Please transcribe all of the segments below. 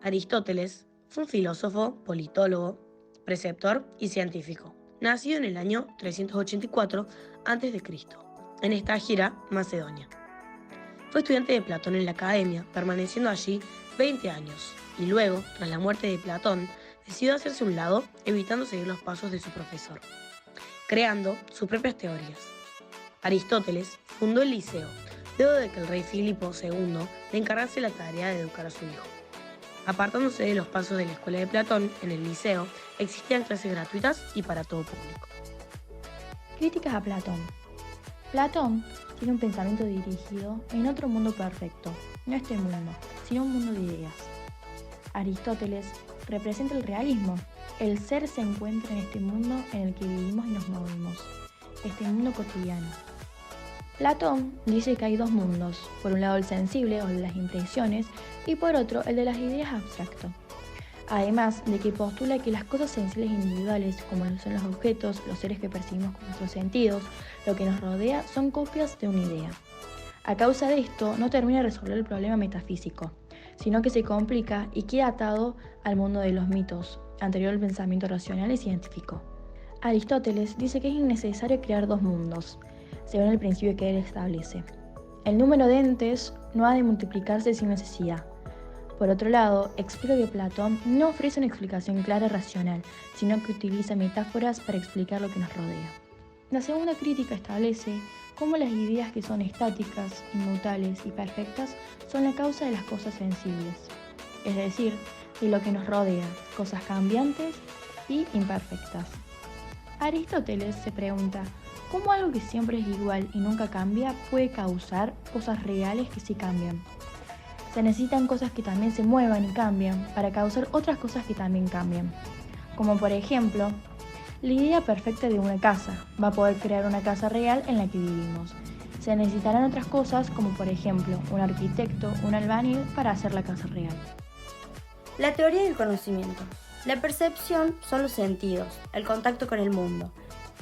Aristóteles fue un filósofo, politólogo, preceptor y científico, nacido en el año 384 a.C., en Estagira, Macedonia. Fue estudiante de Platón en la academia, permaneciendo allí 20 años, y luego, tras la muerte de Platón, decidió hacerse a un lado, evitando seguir los pasos de su profesor, creando sus propias teorías. Aristóteles fundó el Liceo, luego de que el rey Filipo II le encargase la tarea de educar a su hijo. Apartándose de los pasos de la escuela de Platón, en el Liceo existían clases gratuitas y para todo público. Críticas a Platón. Platón tiene un pensamiento dirigido en otro mundo perfecto, no este mundo, sino un mundo de ideas. Aristóteles representa el realismo. El ser se encuentra en este mundo en el que vivimos y nos movemos, este mundo cotidiano. Platón dice que hay dos mundos, por un lado el sensible o el de las impresiones y por otro el de las ideas abstracto. Además de que postula que las cosas sensibles e individuales, como son los objetos, los seres que percibimos con nuestros sentidos, lo que nos rodea, son copias de una idea. A causa de esto, no termina de resolver el problema metafísico, sino que se complica y queda atado al mundo de los mitos, anterior al pensamiento racional y científico. Aristóteles dice que es innecesario crear dos mundos, según el principio que él establece. El número de entes no ha de multiplicarse sin necesidad. Por otro lado, explica que Platón no ofrece una explicación clara y racional, sino que utiliza metáforas para explicar lo que nos rodea. La segunda crítica establece cómo las ideas que son estáticas, inmutables y perfectas son la causa de las cosas sensibles, es decir, de lo que nos rodea, cosas cambiantes y imperfectas. Aristóteles se pregunta, ¿cómo algo que siempre es igual y nunca cambia puede causar cosas reales que sí cambian? Se necesitan cosas que también se muevan y cambian para causar otras cosas que también cambian. Como por ejemplo, la idea perfecta de una casa va a poder crear una casa real en la que vivimos. Se necesitarán otras cosas como por ejemplo un arquitecto, un albañil para hacer la casa real. La teoría del conocimiento. La percepción son los sentidos, el contacto con el mundo.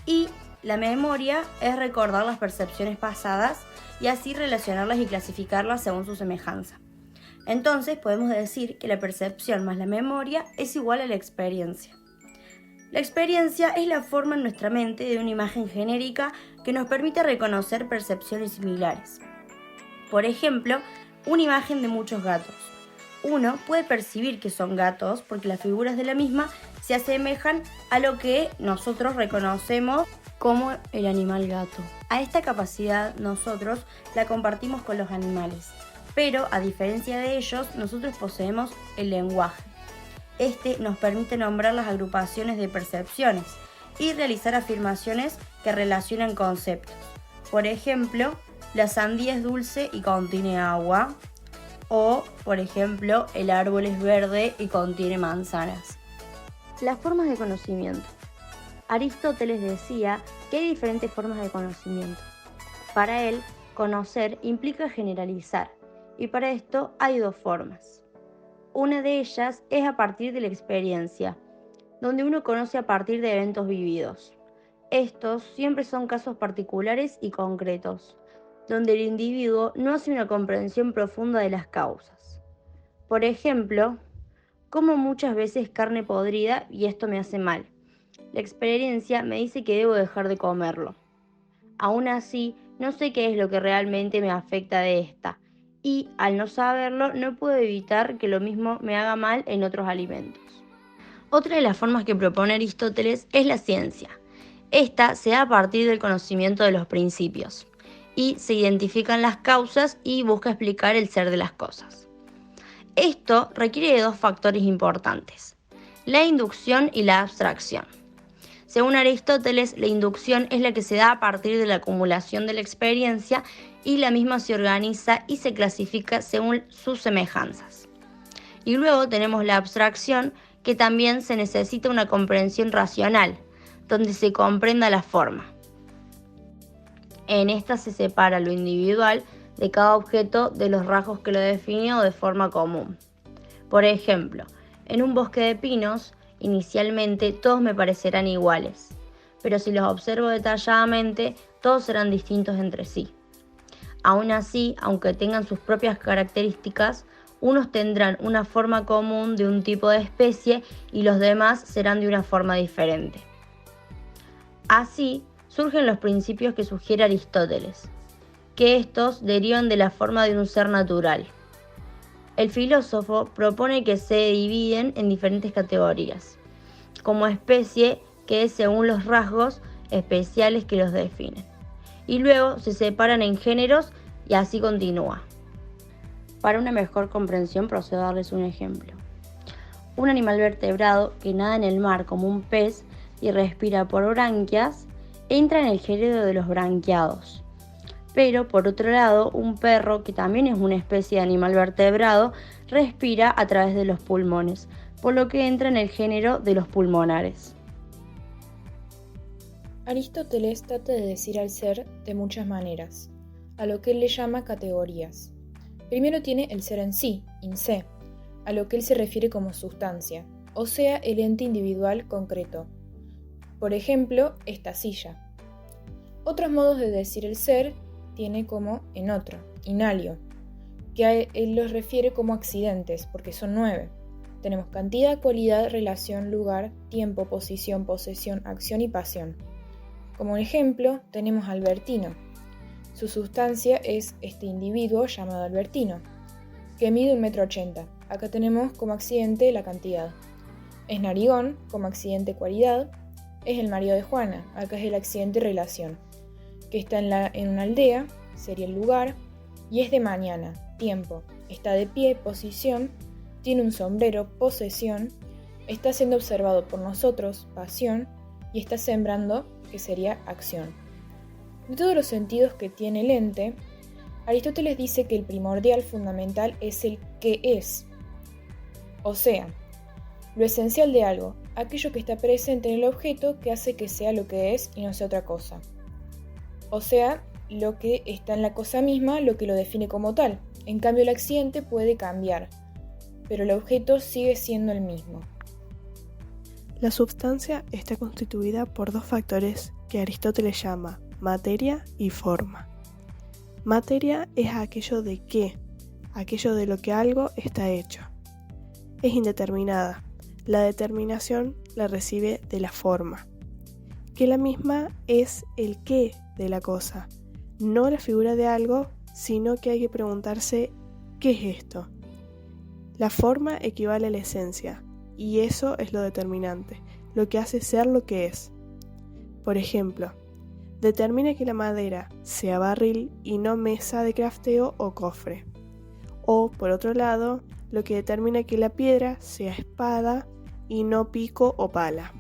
Y la memoria es recordar las percepciones pasadas y así relacionarlas y clasificarlas según su semejanza. Entonces podemos decir que la percepción más la memoria es igual a la experiencia. La experiencia es la forma en nuestra mente de una imagen genérica que nos permite reconocer percepciones similares. Por ejemplo, una imagen de muchos gatos. Uno puede percibir que son gatos porque las figuras de la misma se asemejan a lo que nosotros reconocemos como el animal gato. A esta capacidad nosotros la compartimos con los animales, pero a diferencia de ellos, nosotros poseemos el lenguaje. Este nos permite nombrar las agrupaciones de percepciones y realizar afirmaciones que relacionan conceptos. Por ejemplo, la sandía es dulce y contiene agua. O, por ejemplo, el árbol es verde y contiene manzanas. Las formas de conocimiento. Aristóteles decía que hay diferentes formas de conocimiento. Para él, conocer implica generalizar, y para esto hay dos formas. Una de ellas es a partir de la experiencia, donde uno conoce a partir de eventos vividos. Estos siempre son casos particulares y concretos, donde el individuo no hace una comprensión profunda de las causas. Por ejemplo, como muchas veces carne podrida y esto me hace mal. La experiencia me dice que debo dejar de comerlo. Aún así, no sé qué es lo que realmente me afecta de esta, y al no saberlo, no puedo evitar que lo mismo me haga mal en otros alimentos. Otra de las formas que propone Aristóteles es la ciencia. Esta se da a partir del conocimiento de los principios, y se identifican las causas y busca explicar el ser de las cosas. Esto requiere de dos factores importantes, la inducción y la abstracción. Según Aristóteles, la inducción es la que se da a partir de la acumulación de la experiencia y la misma se organiza y se clasifica según sus semejanzas. Y luego tenemos la abstracción, que también se necesita una comprensión racional, donde se comprenda la forma. En esta se separa lo individual de cada objeto de los rasgos que lo definen de forma común. Por ejemplo, en un bosque de pinos, inicialmente todos me parecerán iguales, pero si los observo detalladamente, todos serán distintos entre sí. Aún así, aunque tengan sus propias características, unos tendrán una forma común de un tipo de especie y los demás serán de una forma diferente. Así surgen los principios que sugiere Aristóteles, que estos derivan de la forma de un ser natural. El filósofo propone que se dividen en diferentes categorías, como especie, que es según los rasgos especiales que los definen, y luego se separan en géneros y así continúa. Para una mejor comprensión procedo a darles un ejemplo. Un animal vertebrado que nada en el mar como un pez y respira por branquias, entra en el género de los branquiados. Pero por otro lado, un perro, que también es una especie de animal vertebrado, respira a través de los pulmones, por lo que entra en el género de los pulmonares. Aristóteles trata de decir al ser de muchas maneras, a lo que él le llama categorías. Primero tiene el ser en sí, in se, a lo que él se refiere como sustancia, o sea, el ente individual concreto. Por ejemplo, esta silla. Otros modos de decir el ser tiene como en otro, in alio, que a él los refiere como accidentes, porque son 9. Tenemos cantidad, cualidad, relación, lugar, tiempo, posición, posesión, acción y pasión. Como ejemplo, tenemos a Albertino. Su sustancia es este individuo llamado Albertino, que mide 1,80 m. Acá tenemos como accidente la cantidad. Es Narigón, como accidente cualidad. Es el marido de Juana, acá es el accidente relación, que está en una aldea, sería el lugar, y es de mañana, tiempo. Está de pie, posición, tiene un sombrero, posesión, está siendo observado por nosotros, pasión, y está sembrando, que sería acción. De todos los sentidos que tiene el ente, Aristóteles dice que el primordial fundamental es el que es, o sea, lo esencial de algo, aquello que está presente en el objeto que hace que sea lo que es y no sea otra cosa. O sea, lo que está en la cosa misma, lo que lo define como tal. En cambio, el accidente puede cambiar, pero el objeto sigue siendo el mismo. La substancia está constituida por 2 factores que Aristóteles llama materia y forma. Materia es aquello de qué, aquello de lo que algo está hecho. Es indeterminada. La determinación la recibe de la forma, que la misma es el qué de la cosa, no la figura de algo, sino que hay que preguntarse ¿qué es esto? La forma equivale a la esencia, y eso es lo determinante, lo que hace ser lo que es. Por ejemplo, determina que la madera sea barril y no mesa de crafteo o cofre. O, por otro lado, lo que determina que la piedra sea espada y no pico o pala.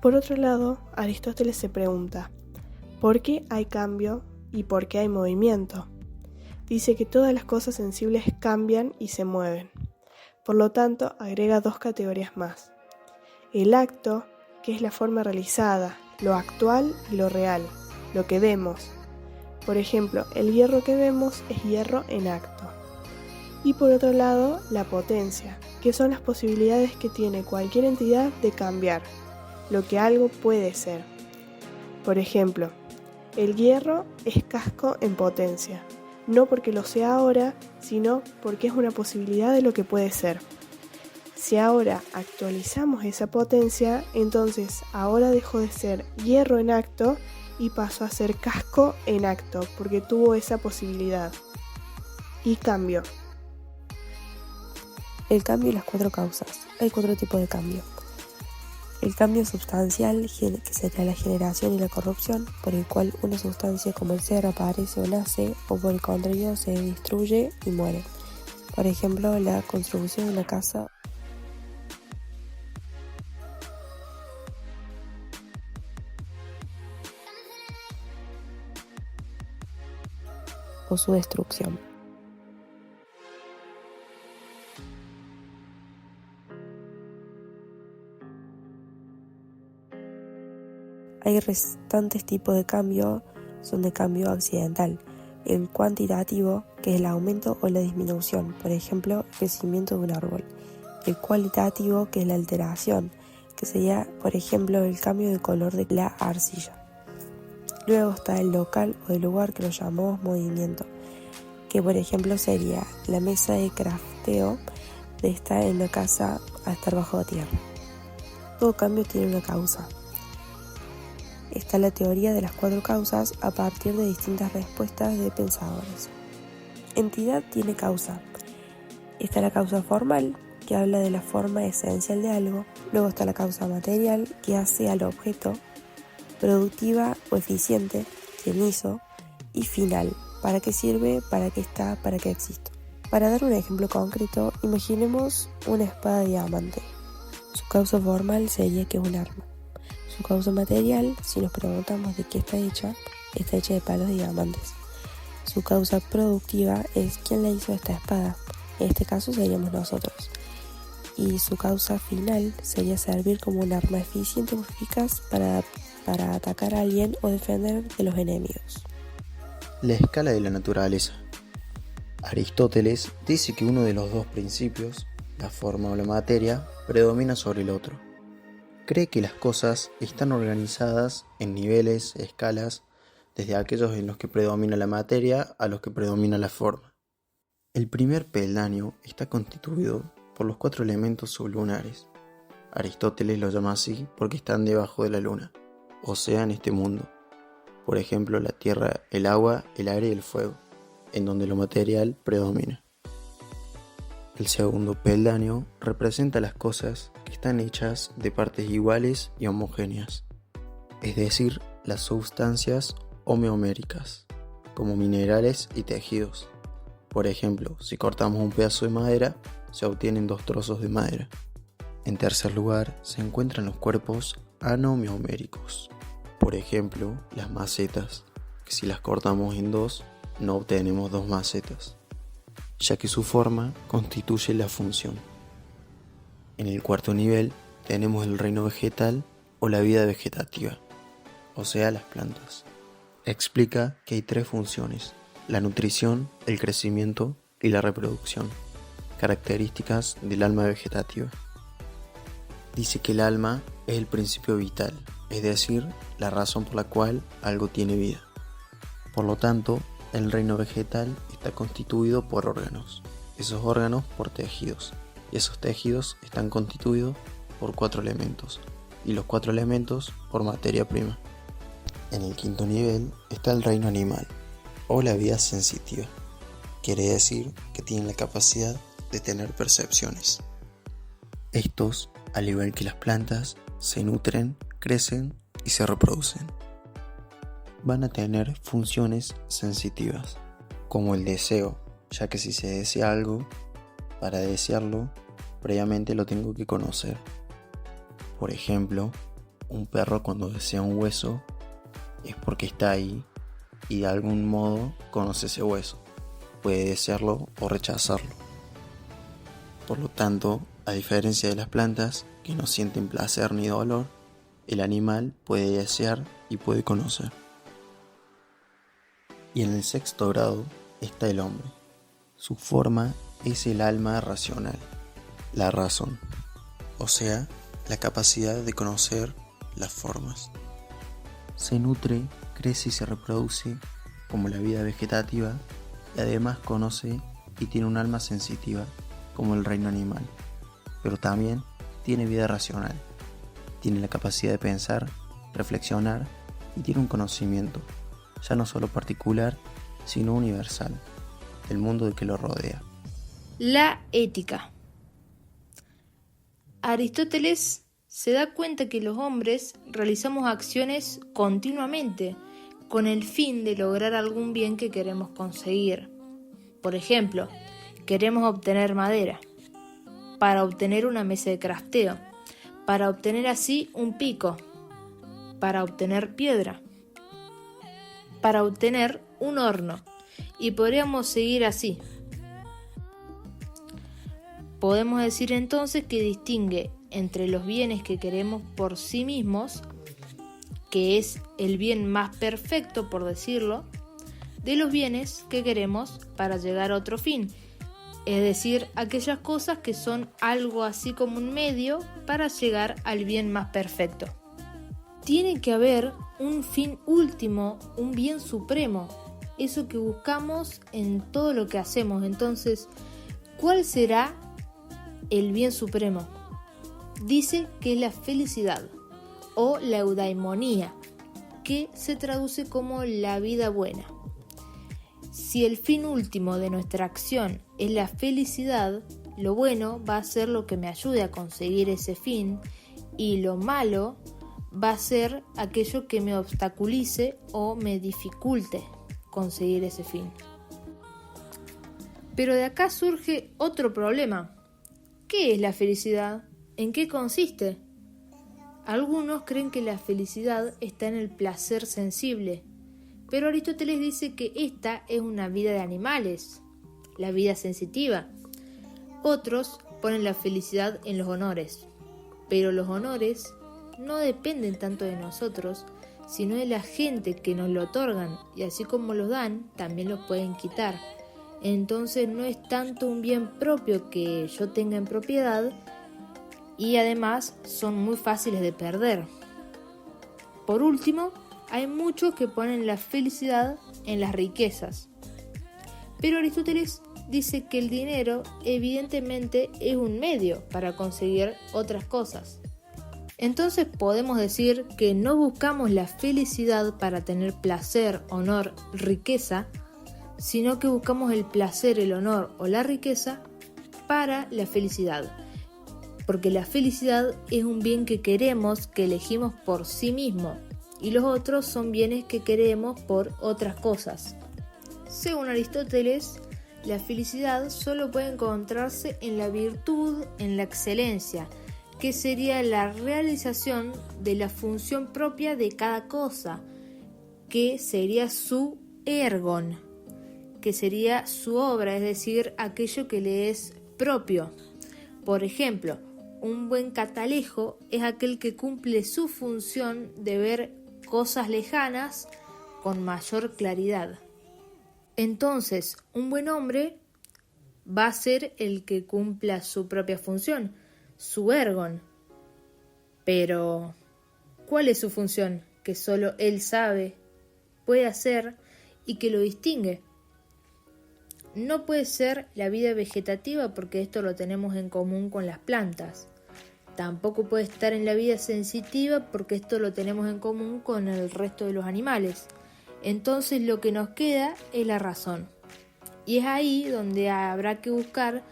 Por otro lado, Aristóteles se pregunta, ¿por qué hay cambio y por qué hay movimiento? Dice que todas las cosas sensibles cambian y se mueven. Por lo tanto, agrega 2 categorías más. El acto, que es la forma realizada, lo actual y lo real, lo que vemos. Por ejemplo, el hierro que vemos es hierro en acto. Y por otro lado, la potencia, que son las posibilidades que tiene cualquier entidad de cambiar, lo que algo puede ser. Por ejemplo, el hierro es casco en potencia, no porque lo sea ahora, sino porque es una posibilidad de lo que puede ser. Si ahora actualizamos esa potencia, entonces ahora dejó de ser hierro en acto y pasó a ser casco en acto, porque tuvo esa posibilidad. Y cambio. El cambio y las 4 causas. Hay 4 tipos de cambio. El cambio sustancial, que sería la generación y la corrupción, por el cual una sustancia como el ser aparece o nace, o por el contrario se destruye y muere. Por ejemplo, la construcción de una casa o su destrucción. Hay restantes tipos de cambio, son de cambio accidental. El cuantitativo, que es el aumento o la disminución, por ejemplo, el crecimiento de un árbol. El cualitativo, que es la alteración, que sería, por ejemplo, el cambio de color de la arcilla. Luego está el local o el lugar, que lo llamamos movimiento. que por ejemplo sería la mesa de crafteo de estar en una casa a estar bajo tierra. Todo cambio tiene una causa. Está la teoría de las 4 causas a partir de distintas respuestas de pensadores. Entidad tiene causa. Está la causa formal, que habla de la forma esencial de algo. Luego está la causa material, que hace al objeto. Productiva o eficiente, quien hizo. Y final, para qué sirve, para qué está, para qué existe. Para dar un ejemplo concreto, imaginemos una espada de diamante. Su causa formal sería que es un arma. Su causa material, si nos preguntamos de qué está hecha de palos de diamantes. Su causa productiva es quién le hizo esta espada. En este caso seríamos nosotros. Y su causa final sería servir como un arma eficiente o eficaz para atacar a alguien o defender de los enemigos. La escala de la naturaleza. Aristóteles dice que uno de los 2 principios, la forma o la materia, predomina sobre el otro. Cree que las cosas están organizadas en niveles, escalas, desde aquellos en los que predomina la materia a los que predomina la forma. El primer peldaño está constituido por los 4 elementos sublunares. Aristóteles lo llama así porque están debajo de la luna, o sea, en este mundo. Por ejemplo, la tierra, el agua, el aire y el fuego, en donde lo material predomina. El segundo peldaño representa las cosas que están hechas de partes iguales y homogéneas, es decir, las sustancias homeoméricas, como minerales y tejidos. Por ejemplo, si cortamos un pedazo de madera, se obtienen 2 trozos de madera. En tercer lugar, se encuentran los cuerpos anomioméricos. Por ejemplo, las macetas, que si las cortamos en 2, no obtenemos 2 macetas, ya que su forma constituye la función. En el cuarto nivel tenemos el reino vegetal o la vida vegetativa, o sea, las plantas. Explica que hay 3 funciones: la nutrición, el crecimiento y la reproducción, características del alma vegetativa. Dice que el alma es el principio vital, es decir, la razón por la cual algo tiene vida. Por lo tanto, el reino vegetal está constituido por órganos, esos órganos por tejidos, y esos tejidos están constituidos por 4 elementos, y los 4 elementos por materia prima. En el quinto nivel está el reino animal, o la vida sensitiva. Quiere decir que tienen la capacidad de tener percepciones. Estos, al igual que las plantas, se nutren, crecen y se reproducen. Van a tener funciones sensitivas, como el deseo, ya que si se desea algo, para desearlo, previamente lo tengo que conocer. Por ejemplo, un perro cuando desea un hueso, es porque está ahí y de algún modo conoce ese hueso. Puede desearlo o rechazarlo. Por lo tanto, a diferencia de las plantas, que no sienten placer ni dolor, el animal puede desear y puede conocer. Y en el sexto grado está el hombre. Su forma es el alma racional, la razón, o sea, la capacidad de conocer las formas. Se nutre, crece y se reproduce como la vida vegetativa y además conoce y tiene un alma sensitiva como el reino animal, pero también tiene vida racional, tiene la capacidad de pensar, reflexionar y tiene un conocimiento, ya no solo particular, sino universal, del mundo que lo rodea. La ética. Aristóteles se da cuenta que los hombres realizamos acciones continuamente con el fin de lograr algún bien que queremos conseguir. Por ejemplo, queremos obtener madera, para obtener una mesa de crafteo, para obtener así un pico, para obtener piedra, para obtener un horno, y podríamos seguir así. Podemos decir entonces que distingue entre los bienes que queremos por sí mismos, que es el bien más perfecto por decirlo, de los bienes que queremos para llegar a otro fin, es decir, aquellas cosas que son algo así como un medio para llegar al bien más perfecto. Tiene que haber un fin último, un bien supremo, eso que buscamos en todo lo que hacemos. Entonces, ¿cuál será el bien supremo? Dice que es la felicidad o la eudaimonía, que se traduce como la vida buena. Si el fin último de nuestra acción es la felicidad, lo bueno va a ser lo que me ayude a conseguir ese fin y lo malo va a ser aquello que me obstaculice o me dificulte conseguir ese fin. Pero de acá surge otro problema. ¿Qué es la felicidad? ¿En qué consiste? Algunos creen que la felicidad está en el placer sensible, pero Aristóteles dice que esta es una vida de animales, la vida sensitiva. Otros ponen la felicidad en los honores, pero los honores no dependen tanto de nosotros, sino de la gente que nos lo otorgan, y así como los dan, también los pueden quitar. Entonces no es tanto un bien propio que yo tenga en propiedad, y además son muy fáciles de perder. Por último, hay muchos que ponen la felicidad en las riquezas. Pero Aristóteles dice que el dinero evidentemente es un medio para conseguir otras cosas. Entonces podemos decir que no buscamos la felicidad para tener placer, honor, riqueza, sino que buscamos el placer, el honor o la riqueza para la felicidad. Porque la felicidad es un bien que queremos, que elegimos por sí mismo, y los otros son bienes que queremos por otras cosas. Según Aristóteles, la felicidad solo puede encontrarse en la virtud, en la excelencia, que sería la realización de la función propia de cada cosa, que sería su ergon, que sería su obra, es decir, aquello que le es propio. Por ejemplo, un buen catalejo es aquel que cumple su función de ver cosas lejanas con mayor claridad. Entonces, un buen hombre va a ser el que cumpla su propia función, su ergon. Pero, ¿cuál es su función? Que solo él sabe, puede hacer y que lo distingue. No puede ser la vida vegetativa porque esto lo tenemos en común con las plantas. Tampoco puede estar en la vida sensitiva porque esto lo tenemos en común con el resto de los animales. Entonces lo que nos queda es la razón. Y es ahí donde habrá que buscar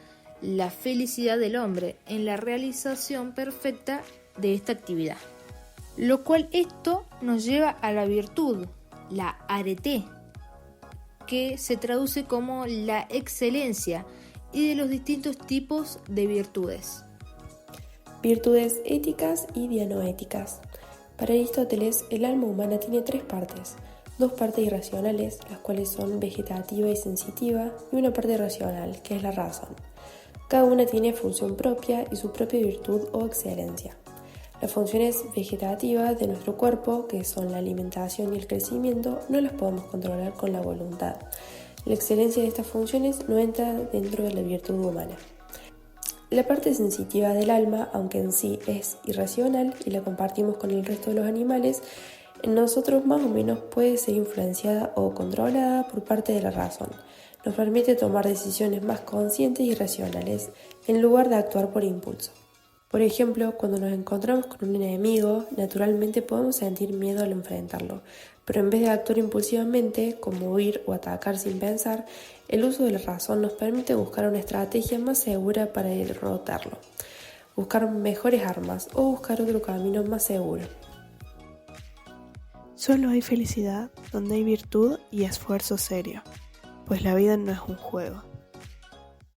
la felicidad del hombre en la realización perfecta de esta actividad. Lo cual esto nos lleva a la virtud, la arete, que se traduce como la excelencia y de los distintos tipos de virtudes. Virtudes éticas y dianoéticas. Para Aristóteles, el alma humana tiene tres partes. Dos partes irracionales, las cuales son vegetativa y sensitiva, y una parte racional, que es la razón. Cada una tiene función propia y su propia virtud o excelencia. Las funciones vegetativas de nuestro cuerpo, que son la alimentación y el crecimiento, no las podemos controlar con la voluntad. La excelencia de estas funciones no entra dentro de la virtud humana. La parte sensitiva del alma, aunque en sí es irracional y la compartimos con el resto de los animales, en nosotros más o menos puede ser influenciada o controlada por parte de la razón. Nos permite tomar decisiones más conscientes y racionales en lugar de actuar por impulso. Por ejemplo, cuando nos encontramos con un enemigo, naturalmente podemos sentir miedo al enfrentarlo, pero en vez de actuar impulsivamente, como huir o atacar sin pensar, el uso de la razón nos permite buscar una estrategia más segura para derrotarlo, buscar mejores armas o buscar otro camino más seguro. Solo hay felicidad donde hay virtud y esfuerzo serio, pues la vida no es un juego.